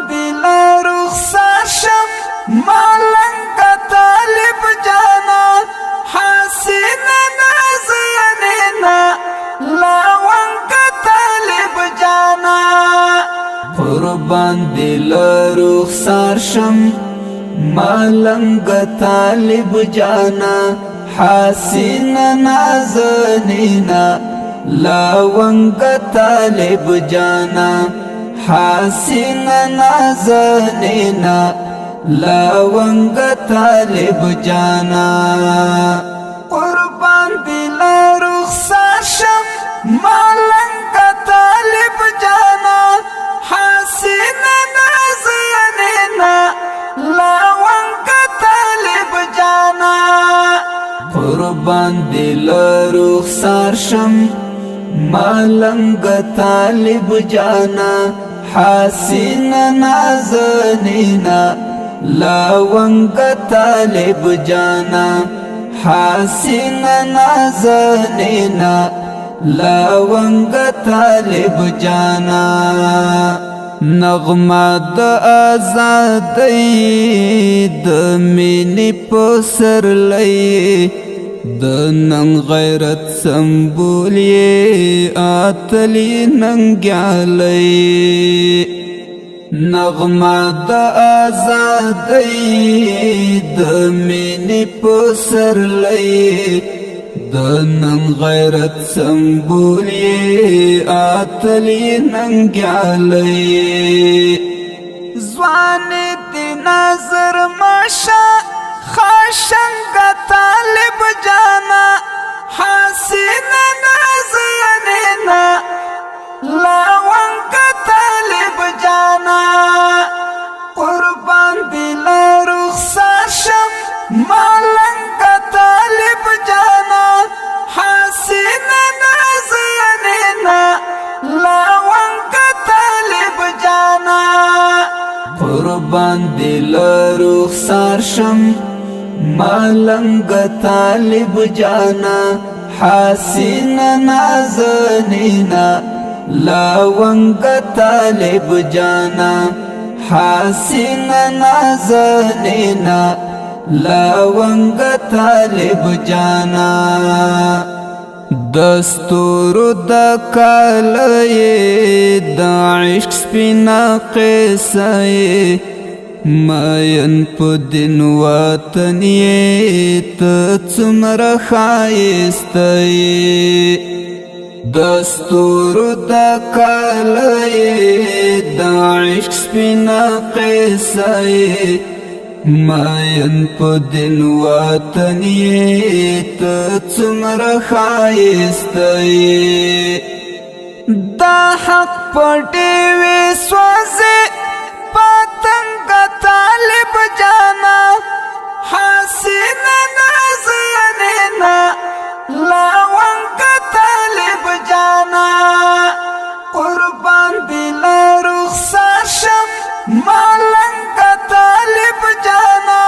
دل رخصار شم مالنگ طالب جانا حسین نازنینا لاونگ طالب جانا قربان دل رخصار شم مالنگ طالب جانا حسین نازنینا لاونگ طالب جانا حسین نازنینا لاونگ طالب جانا قربان دل رخصار شم مالنگ طالب جانا حسین نازنینا لاونگ طالب جانا قربان دل رخصار شم مالنگ طالب جانا حسین نازنینا لاونگ طالب جانا حسین نازنینا لاونگ طالب جانا نغمه د آزادۍ د مینې په سرلۍ د ننګ غیرت سمبول یې اتلې ننګیالۍ نغمه د آزادۍ د مینې په سرلۍ د ننګ غیرت سمبول یې اتلې ننګیالۍ ځوانې د نظر مشه خاشنگ طالب جانا حسین نازنینا لاونگ طالب جانا قربان دل رخصار شم مالنگ طالب جانا حسین نازنینا لاونگ طالب جانا قربان دل رخصار شم مالنگ طالب جانا حسین نازنینا لاونگ طالب جانا حسین نازنینا لاونگ طالب جانا دستور د کالای د عشق سپینا قصه ماین په دین وطن یې ته څومره ښایسته یې دستور د کالای د عشق سپینا قصه یې ماین په دین وطن یې ته څومره ښایسته یې دا حق په ډېوې سوځي پتنګ طالب جانا حسین نازنینا لاونگ طالب جانا قربان دل رخصار شم مالنگ طالب جانا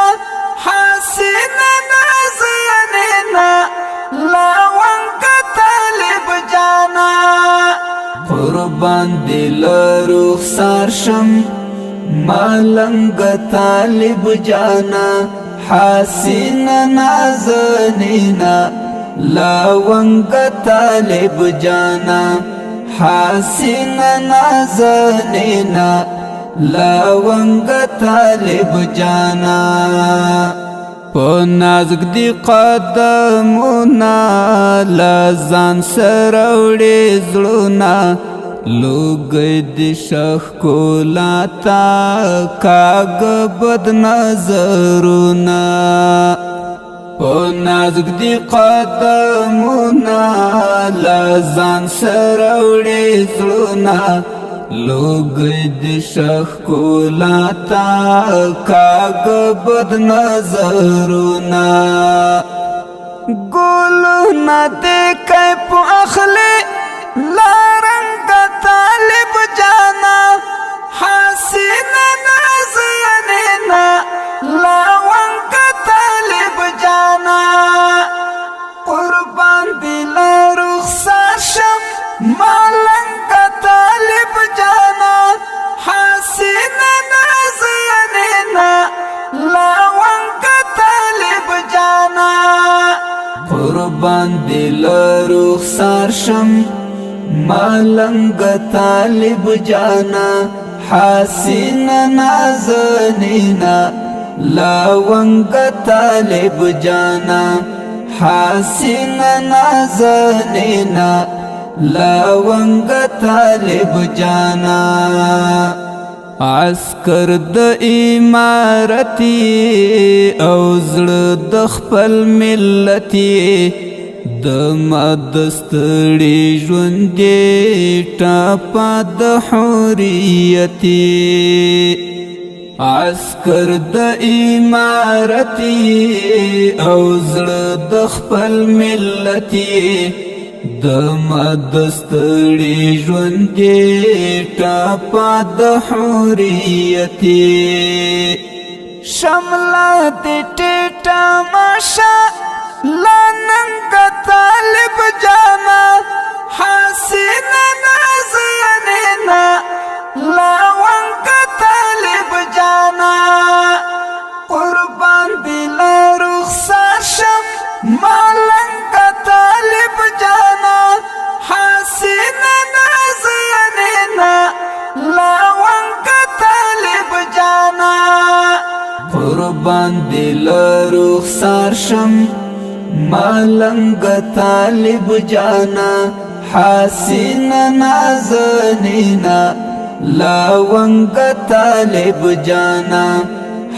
حسین نازنینا لاونگ طالب جانا قربان دل رخصار شم مالنگ طالب جانا حسین نازنینا لاونگ طالب جانا حسین نازنینا لاونگ طالب جانا په نازک دی قدمونه لازان سره وړي زړونه لوګي د شخ کولا تا کاغ بد نظرونه په نازک دی قدمونه لازان سره وړي زړونه لوګي د شخ کولا تا کاغ بد نظرونه ګلونه دې کیف اخلي لارنگ طالب جانا حسین نازنینا لاونگ طالب جانا قربان دل رخصار شم مالنگ طالب جانا حسین قربان دل رخسار شم ملنگ طالب جانا حسین نازنینا لونگ طالب جانا حسین نازنینا لونگ طالب جانا عسكر د امارتي او زړه د خپل ملتي د مدستړي ژوند ټاپا د حریتي عسكر د امارتي او زړه د خپل ملتي د مدستړي ژوند ټاپا د حریتي شملات ټیټه ماشا لننګ طالب جانا حسین نازنینا لونګ طالب جانا قربان دل رخسار شم ملنګ طالب جانا حسین نازنینا لونګ طالب جانا قربان دل رخسار شم ملنگ طالب جانا حسین نازنینا لونگ طالب جانا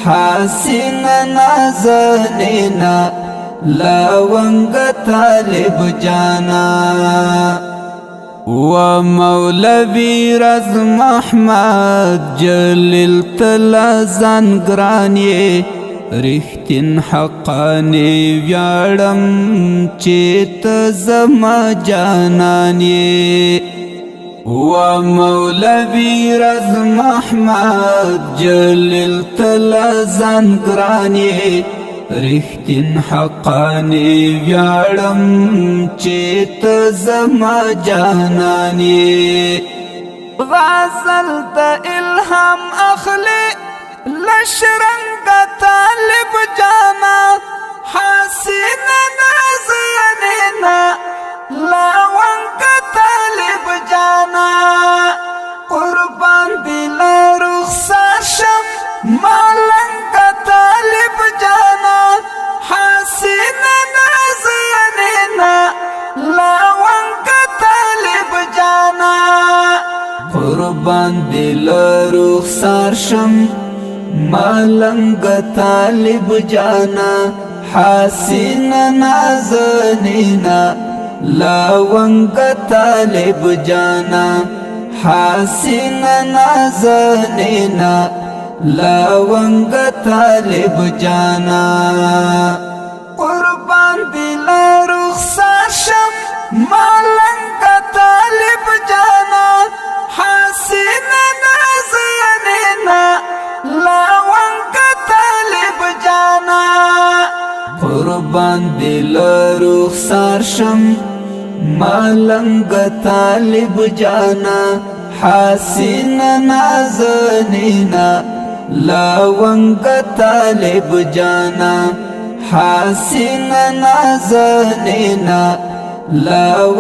حسین نازنینا لونگ طالب جانا و مولوی رزم احمد جلیل تلا زنگرانی رښتین حقانی ویاړم چې ته زما جانان یې و مولوی رزم احمد جلیل تلا زنګران یې رښتین حقانی ویاړم چې ته زما جانان یې غزل د الهام اخلي لشرنگ طالب جانا حسین نازنینا لونگ طالب جانا قربان دل رخسار شم ملنگ طالب جانا حسین نازنینا لونگ طالب جانا قربان دل رخسار شم ملنگ طالب جانا حسین نازنینا لونگ طالب جانا حسین نازنینا لونگ طالب جانا قربان دل رخسار شم ملنگ طالب جانا حسین نازنینا لونگ طالب جانا قربان دل رخسار شم ملنگ طالب جانا حسین نازنینا لونگ طالب جانا حسین نازنینا لونگ